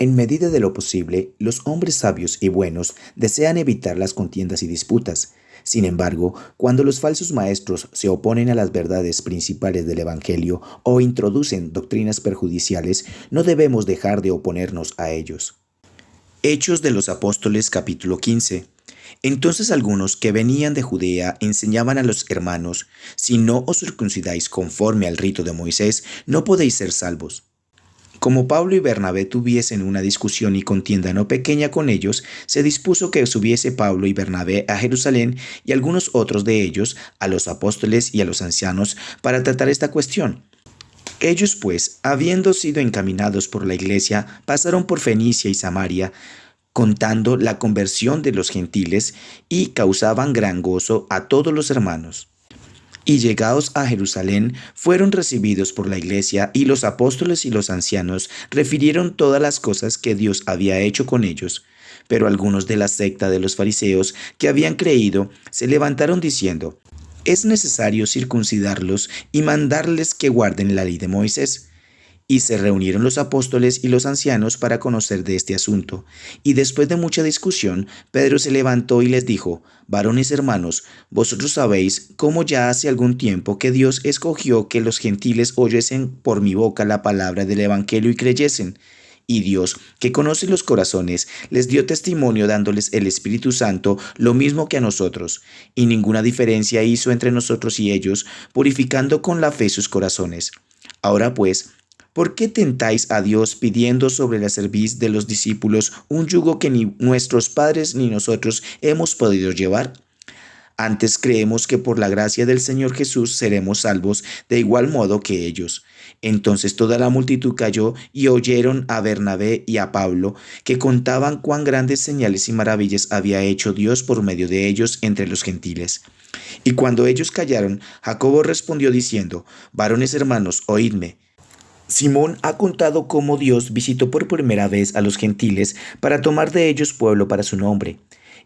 En medida de lo posible, los hombres sabios y buenos desean evitar las contiendas y disputas. Sin embargo, cuando los falsos maestros se oponen a las verdades principales del Evangelio o introducen doctrinas perjudiciales, no debemos dejar de oponernos a ellos. Hechos de los Apóstoles capítulo 15. Entonces algunos que venían de Judea enseñaban a los hermanos: si no os circuncidáis conforme al rito de Moisés, no podéis ser salvos. Como Pablo y Bernabé tuviesen una discusión y contienda no pequeña con ellos, se dispuso que subiese Pablo y Bernabé a Jerusalén y algunos otros de ellos a los apóstoles y a los ancianos para tratar esta cuestión. Ellos pues, habiendo sido encaminados por la iglesia, pasaron por Fenicia y Samaria, contando la conversión de los gentiles, y causaban gran gozo a todos los hermanos. Y llegados a Jerusalén, fueron recibidos por la iglesia, y los apóstoles y los ancianos refirieron todas las cosas que Dios había hecho con ellos. Pero algunos de la secta de los fariseos que habían creído se levantaron diciendo: es necesario circuncidarlos y mandarles que guarden la ley de Moisés. Y se reunieron los apóstoles y los ancianos para conocer de este asunto. Y después de mucha discusión, Pedro se levantó y les dijo: varones hermanos, vosotros sabéis cómo ya hace algún tiempo que Dios escogió que los gentiles oyesen por mi boca la palabra del Evangelio y creyesen. Y Dios, que conoce los corazones, les dio testimonio dándoles el Espíritu Santo, lo mismo que a nosotros. Y ninguna diferencia hizo entre nosotros y ellos, purificando con la fe sus corazones. Ahora pues, ¿por qué tentáis a Dios pidiendo sobre la cerviz de los discípulos un yugo que ni nuestros padres ni nosotros hemos podido llevar? Antes creemos que por la gracia del Señor Jesús seremos salvos de igual modo que ellos. Entonces toda la multitud cayó y oyeron a Bernabé y a Pablo, que contaban cuán grandes señales y maravillas había hecho Dios por medio de ellos entre los gentiles. Y cuando ellos callaron, Jacobo respondió diciendo: varones hermanos, oídme. Simón ha contado cómo Dios visitó por primera vez a los gentiles para tomar de ellos pueblo para su nombre.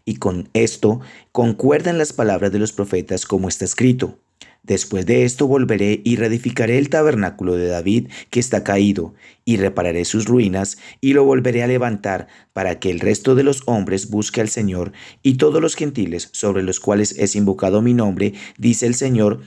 Y con esto concuerdan las palabras de los profetas, como está escrito: después de esto volveré y reedificaré el tabernáculo de David que está caído, y repararé sus ruinas, y lo volveré a levantar, para que el resto de los hombres busque al Señor, y todos los gentiles sobre los cuales es invocado mi nombre, dice el Señor,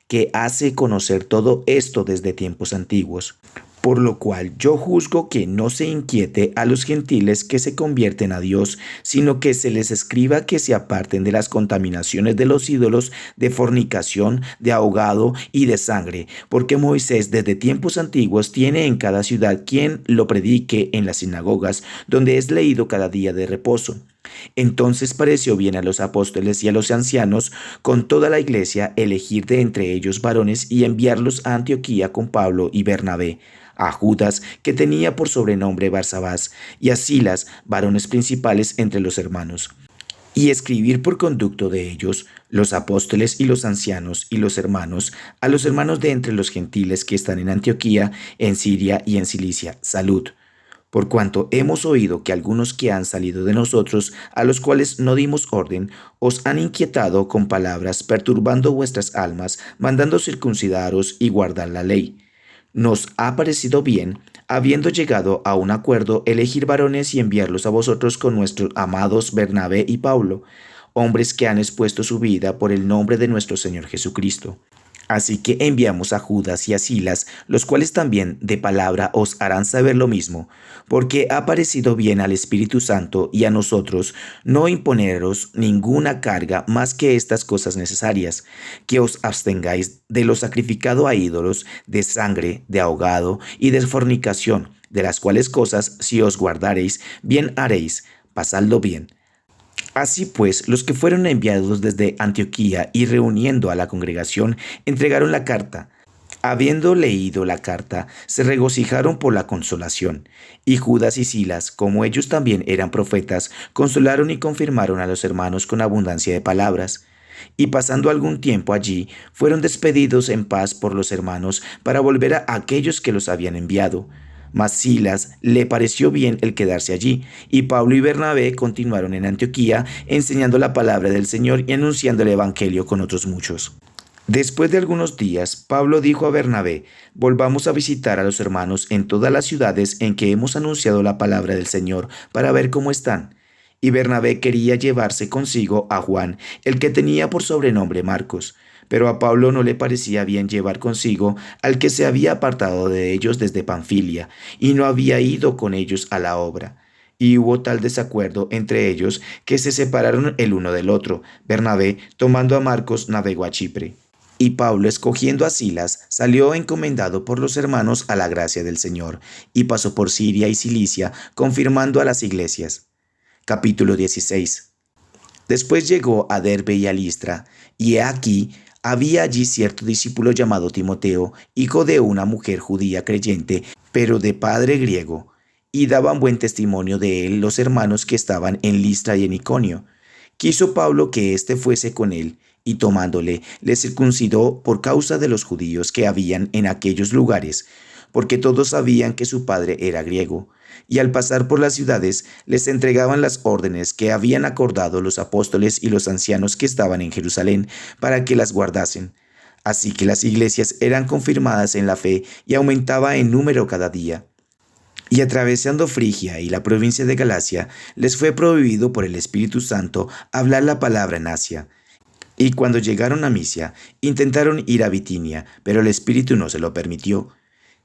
que hace conocer todo esto desde tiempos antiguos. Por lo cual yo juzgo que no se inquiete a los gentiles que se convierten a Dios, sino que se les escriba que se aparten de las contaminaciones de los ídolos, de fornicación, de ahogado y de sangre, porque Moisés desde tiempos antiguos tiene en cada ciudad quien lo predique en las sinagogas, donde es leído cada día de reposo. Entonces pareció bien a los apóstoles y a los ancianos con toda la iglesia elegir de entre ellos varones y enviarlos a Antioquía con Pablo y Bernabé, a Judas, que tenía por sobrenombre Barsabás, y a Silas, varones principales entre los hermanos, y escribir por conducto de ellos, los apóstoles y los ancianos y los hermanos, a los hermanos de entre los gentiles que están en Antioquía, en Siria y en Cilicia, salud. Por cuanto hemos oído que algunos que han salido de nosotros, a los cuales no dimos orden, os han inquietado con palabras, perturbando vuestras almas, mandando circuncidaros y guardar la ley. Nos ha parecido bien, habiendo llegado a un acuerdo, elegir varones y enviarlos a vosotros con nuestros amados Bernabé y Pablo, hombres que han expuesto su vida por el nombre de nuestro Señor Jesucristo. Así que enviamos a Judas y a Silas, los cuales también de palabra os harán saber lo mismo, porque ha parecido bien al Espíritu Santo y a nosotros no imponeros ninguna carga más que estas cosas necesarias, que os abstengáis de lo sacrificado a ídolos, de sangre, de ahogado y de fornicación, de las cuales cosas, si os guardareis, bien haréis, pasadlo bien. Así pues, los que fueron enviados desde Antioquía y reuniendo a la congregación, entregaron la carta. Habiendo leído la carta, se regocijaron por la consolación. Y Judas y Silas, como ellos también eran profetas, consolaron y confirmaron a los hermanos con abundancia de palabras. Y pasando algún tiempo allí, fueron despedidos en paz por los hermanos para volver a aquellos que los habían enviado. Mas Silas le pareció bien el quedarse allí, y Pablo y Bernabé continuaron en Antioquía, enseñando la palabra del Señor y anunciando el Evangelio con otros muchos. Después de algunos días, Pablo dijo a Bernabé: volvamos a visitar a los hermanos en todas las ciudades en que hemos anunciado la palabra del Señor para ver cómo están. Y Bernabé quería llevarse consigo a Juan, el que tenía por sobrenombre Marcos, pero a Pablo no le parecía bien llevar consigo al que se había apartado de ellos desde Panfilia, y no había ido con ellos a la obra. Y hubo tal desacuerdo entre ellos que se separaron el uno del otro. Bernabé, tomando a Marcos, navegó a Chipre. Y Pablo, escogiendo a Silas, salió encomendado por los hermanos a la gracia del Señor, y pasó por Siria y Cilicia, confirmando a las iglesias. Capítulo 16. Después llegó a Derbe y a Listra, y he aquí, había allí cierto discípulo llamado Timoteo, hijo de una mujer judía creyente, pero de padre griego, y daban buen testimonio de él los hermanos que estaban en Listra y en Iconio. Quiso Pablo que éste fuese con él, y tomándole, le circuncidó por causa de los judíos que habían en aquellos lugares, porque todos sabían que su padre era griego. Y al pasar por las ciudades, les entregaban las órdenes que habían acordado los apóstoles y los ancianos que estaban en Jerusalén, para que las guardasen. Así que las iglesias eran confirmadas en la fe y aumentaba en número cada día. Y atravesando Frigia y la provincia de Galacia, les fue prohibido por el Espíritu Santo hablar la palabra en Asia. Y cuando llegaron a Misia, intentaron ir a Bitinia, pero el Espíritu no se lo permitió.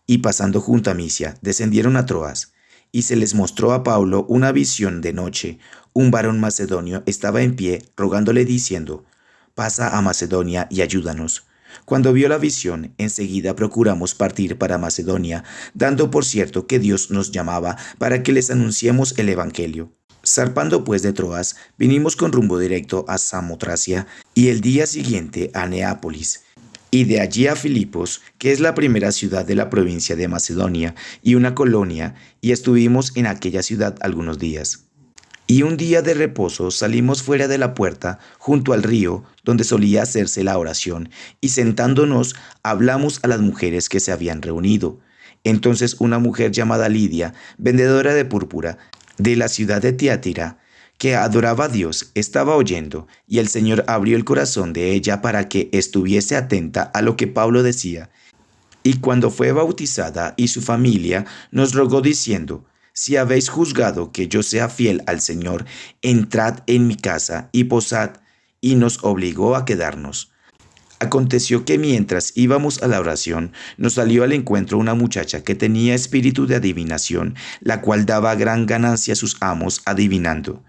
Y pasando junto a Misia, descendieron a Troas. Y se les mostró a Pablo una visión de noche. Un varón macedonio estaba en pie, rogándole diciendo: pasa a Macedonia y ayúdanos. Cuando vio la visión, enseguida procuramos partir para Macedonia, dando por cierto que Dios nos llamaba para que les anunciemos el Evangelio. Zarpando pues de Troas, vinimos con rumbo directo a Samotracia y el día siguiente a Neápolis, y de allí a Filipos, que es la primera ciudad de la provincia de Macedonia y una colonia, y estuvimos en aquella ciudad algunos días. Y un día de reposo salimos fuera de la puerta, junto al río, donde solía hacerse la oración, y sentándonos hablamos a las mujeres que se habían reunido. Entonces una mujer llamada Lidia, vendedora de púrpura, de la ciudad de Tiatira, que adoraba a Dios, estaba oyendo, y el Señor abrió el corazón de ella para que estuviese atenta a lo que Pablo decía. Y cuando fue bautizada y su familia, nos rogó diciendo: si habéis juzgado que yo sea fiel al Señor, entrad en mi casa y posad, y nos obligó a quedarnos. Aconteció que mientras íbamos a la oración, nos salió al encuentro una muchacha que tenía espíritu de adivinación, la cual daba gran ganancia a sus amos adivinando.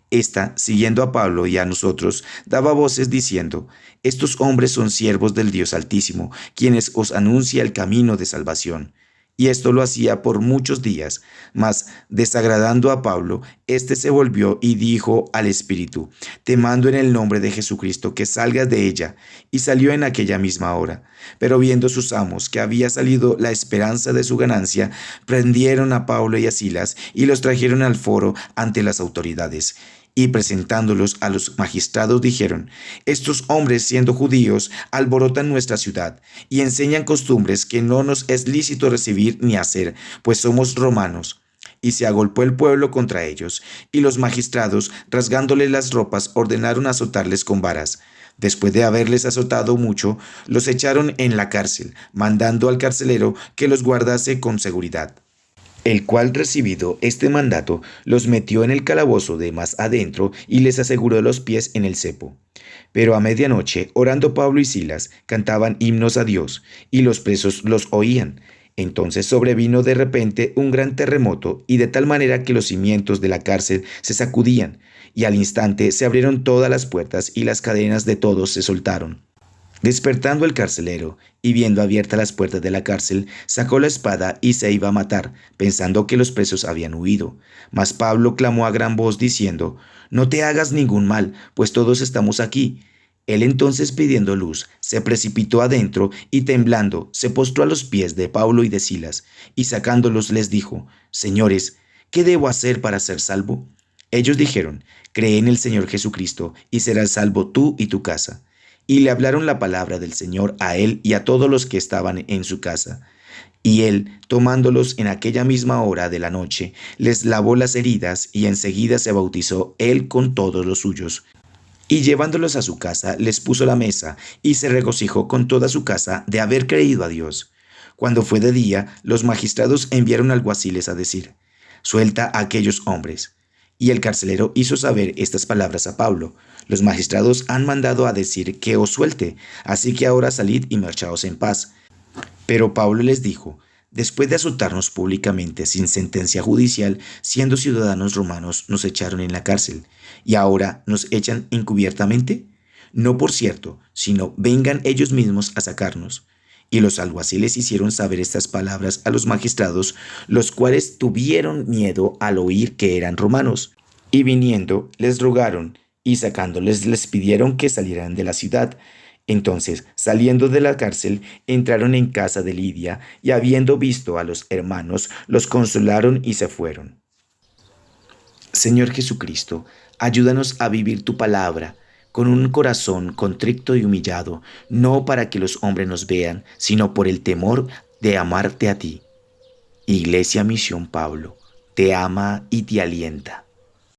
Esta, siguiendo a Pablo y a nosotros, daba voces diciendo: estos hombres son siervos del Dios Altísimo, quienes os anuncia el camino de salvación. Y esto lo hacía por muchos días, mas, desagradando a Pablo, éste se volvió y dijo al espíritu: te mando en el nombre de Jesucristo que salgas de ella. Y salió en aquella misma hora. Pero viendo sus amos que había salido la esperanza de su ganancia, prendieron a Pablo y a Silas y los trajeron al foro ante las autoridades. Y presentándolos a los magistrados dijeron: estos hombres, siendo judíos, alborotan nuestra ciudad y enseñan costumbres que no nos es lícito recibir ni hacer, pues somos romanos. Y se agolpó el pueblo contra ellos, y los magistrados, rasgándoles las ropas, ordenaron azotarles con varas. Después de haberles azotado mucho, los echaron en la cárcel, mandando al carcelero que los guardase con seguridad, el cual, recibido este mandato, los metió en el calabozo de más adentro y les aseguró los pies en el cepo. Pero a medianoche, orando Pablo y Silas, cantaban himnos a Dios, y los presos los oían. Entonces sobrevino de repente un gran terremoto, y de tal manera que los cimientos de la cárcel se sacudían, y al instante se abrieron todas las puertas y las cadenas de todos se soltaron. Despertando el carcelero, y viendo abiertas las puertas de la cárcel, sacó la espada y se iba a matar, pensando que los presos habían huido. Mas Pablo clamó a gran voz diciendo: no te hagas ningún mal, pues todos estamos aquí. Él entonces, pidiendo luz, se precipitó adentro y temblando, se postró a los pies de Pablo y de Silas, y sacándolos les dijo: señores, ¿qué debo hacer para ser salvo? Ellos dijeron: cree en el Señor Jesucristo, y serás salvo tú y tu casa. Y le hablaron la palabra del Señor a él y a todos los que estaban en su casa. Y él, tomándolos en aquella misma hora de la noche, les lavó las heridas y enseguida se bautizó él con todos los suyos. Y llevándolos a su casa, les puso la mesa, y se regocijó con toda su casa de haber creído a Dios. Cuando fue de día, los magistrados enviaron alguaciles a decir, suelta a aquellos hombres. Y el carcelero hizo saber estas palabras a Pablo. Los magistrados han mandado a decir que os suelte, así que ahora salid y marchaos en paz. Pero Pablo les dijo, después de azotarnos públicamente sin sentencia judicial, siendo ciudadanos romanos, nos echaron en la cárcel, y ahora nos echan encubiertamente. No por cierto, sino vengan ellos mismos a sacarnos. Y los alguaciles hicieron saber estas palabras a los magistrados, los cuales tuvieron miedo al oír que eran romanos. Y viniendo, les rogaron, y sacándoles les pidieron que salieran de la ciudad. Entonces, saliendo de la cárcel, entraron en casa de Lidia, y habiendo visto a los hermanos, los consolaron y se fueron. Señor Jesucristo, ayúdanos a vivir tu palabra con un corazón contrito y humillado, no para que los hombres nos vean, sino por el temor de amarte a ti. Iglesia Misión Pablo, te ama y te alienta.